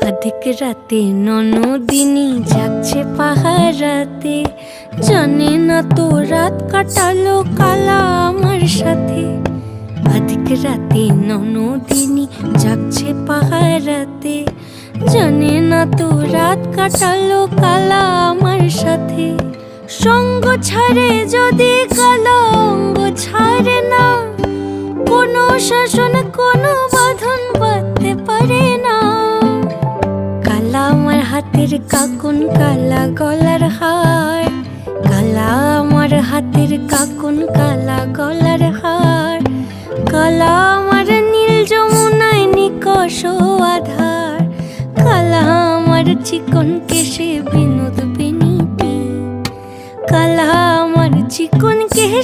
আধিক রাতে ননদিনী যাচ্ছে পাহারাতে, জানে না তো রাত কাটালো কালা আমার সাথে। আধিক রাতে ননদিনী যাচ্ছে পাহারাতে, জানে না তো রাত কাটালো কালা আমার সাথে। সঙ্গ ছাড়ে যদি কালা অঙ্গ ছাড়ে না, কোনো শাসন কোনো বাঁধন বাঁধতে পারে না। কালা আমার হাতের কাকুন কালা গলার হার, কালা আমার হাতের কাকুন কালা গলার হার। কালা আমার নীল যমুনায় নিকষ আধার, কালা আমার চিকন কেশে বিনোদ বেনিটি। কালা আমার চিকন কেশে